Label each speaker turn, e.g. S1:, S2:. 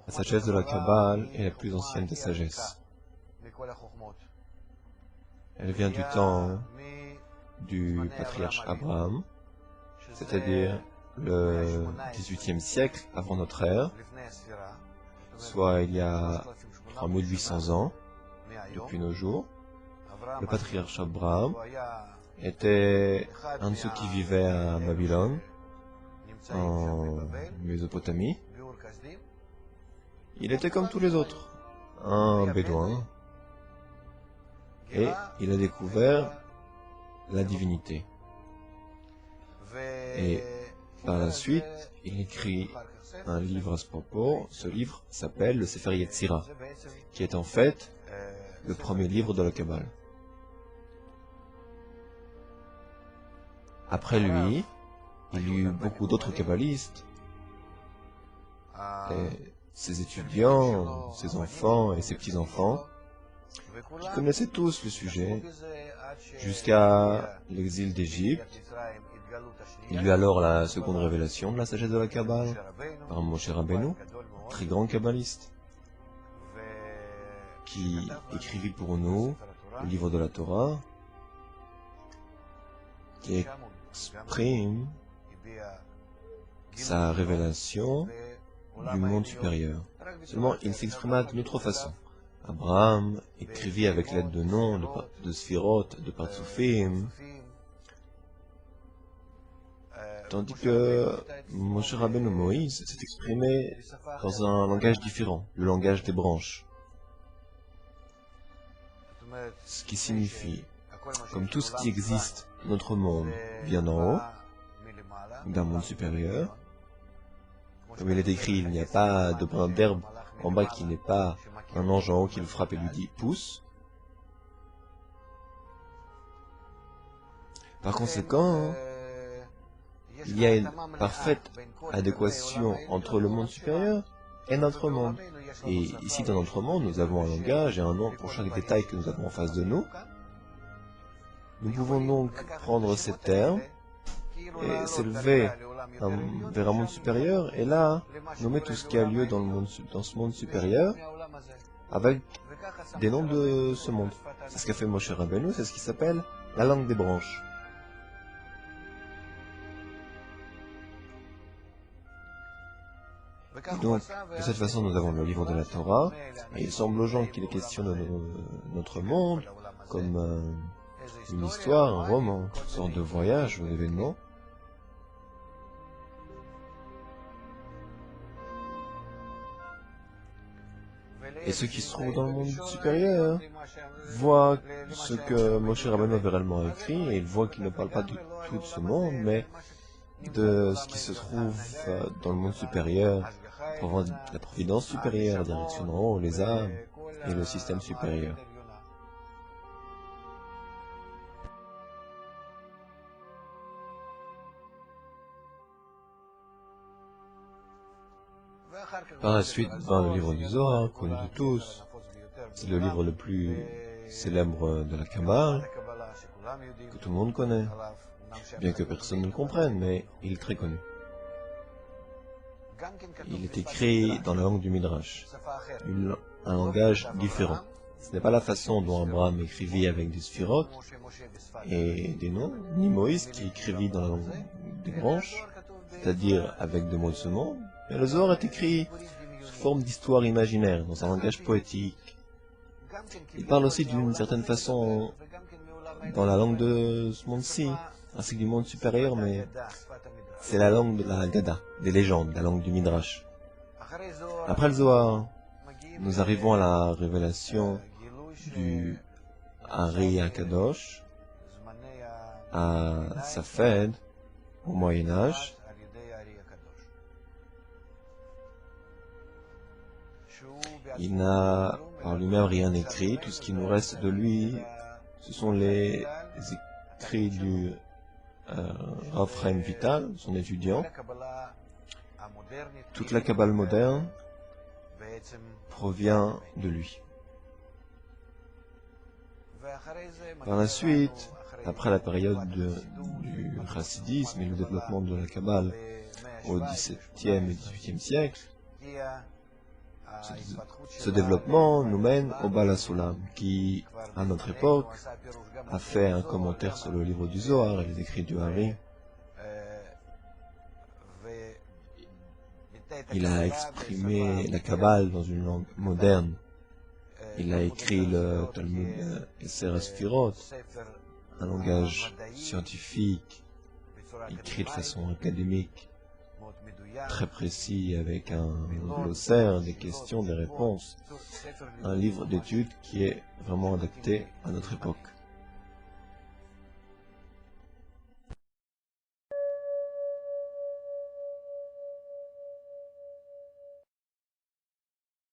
S1: La sagesse de la Kabbale est la plus ancienne des sagesses. Elle vient du temps du patriarche Abraham, c'est-à-dire le XVIIIe siècle avant notre ère, soit il y a 3800 ans, depuis nos jours. Le patriarche Abraham était un de ceux qui vivaient à Babylone, en Mésopotamie. Il était comme tous les autres, un bédouin, et il a découvert la divinité. Et par la suite, il écrit un livre à ce propos. Ce livre s'appelle le Sefer Yetzira, qui est en fait le premier livre de la Kabbale. Après lui, il y eut beaucoup d'autres kabbalistes, et ses étudiants, ses enfants et ses petits-enfants, qui connaissaient tous le sujet, jusqu'à l'exil d'Égypte. Il y eut alors la seconde révélation de la sagesse de la Kabbale, par Moshe Rabbeinu, très grand kabbaliste, qui écrivit pour nous le livre de la Torah, qui exprime sa révélation du monde supérieur. Seulement, il s'exprima d'une autre façon. Abraham écrivit avec l'aide de noms, de sphirotes, de partsoufim, tandis que Moshe Rabbeinu Moïse s'est exprimé dans un langage différent, le langage des branches. Ce qui signifie, comme tout ce qui existe, notre monde vient d'en haut, d'un monde supérieur. Comme il est écrit, il n'y a pas de brin d'herbe en bas qui n'est pas un ange en haut qui le frappe et lui dit « pousse ». Par conséquent, il y a une parfaite adéquation entre le monde supérieur et notre monde. Et ici, dans notre monde, nous avons un langage et un nom pour chaque détail que nous avons en face de nous. Nous pouvons donc prendre ces termes et s'élever vers un monde supérieur, et là, nommer tout ce qui a lieu dans ce monde supérieur, avec des noms de ce monde. C'est ce qu'a fait Moshe Rabbeinu, c'est ce qui s'appelle la langue des branches. Et donc, de cette façon, nous avons le livre de la Torah, et il semble aux gens qu'il est question de notre monde, comme une histoire, un roman, une sorte de voyage ou d'événement. Et ceux qui se trouvent dans le monde supérieur voient ce que Moshe Rabbeinu avait réellement écrit, et ils voient qu'il ne parle pas du tout de ce monde, mais de ce qui se trouve dans le monde supérieur, la providence supérieure, la direction d'en haut, les âmes et le système supérieur. Par la suite vint le livre du Zohar, connu de tous. C'est le livre le plus célèbre de la Kabbale, que tout le monde connaît, bien que personne ne le comprenne, mais il est très connu. Il est écrit dans la langue du Midrash, un langage différent. Ce n'est pas la façon dont Abraham écrivit avec des sphirotes et des noms, ni Moïse qui écrivit dans la langue des branches, c'est-à-dire avec des mots de ce monde, mais le Zohar est écrit sous forme d'histoire imaginaire, dans un langage poétique. Il parle aussi d'une certaine façon dans la langue de ce monde-ci, ainsi que du monde supérieur, mais c'est la langue de la Haggadah, des légendes, la langue du Midrash. Après le Zohar, nous arrivons à la révélation du Ari Akadosh, à Safed, au Moyen-Âge. Il n'a par lui-même rien écrit, tout ce qui nous reste de lui, ce sont les écrits du Rav Chaim Vital, son étudiant. Toute la Kabbale moderne provient de lui. Par la suite, après la période du chassidisme et le développement de la Kabbale au XVIIe et XVIIIe siècle, Ce développement nous mène au Bala Sulam, qui, à notre époque, a fait un commentaire sur le livre du Zohar et les écrits du Hari. Il a exprimé la Kabbale dans une langue moderne. Il a écrit le Talmud Sefer Sfirot, un langage scientifique, écrit de façon académique, très précis, avec un glossaire, des questions, des réponses. Un livre d'études qui est vraiment adapté à notre époque.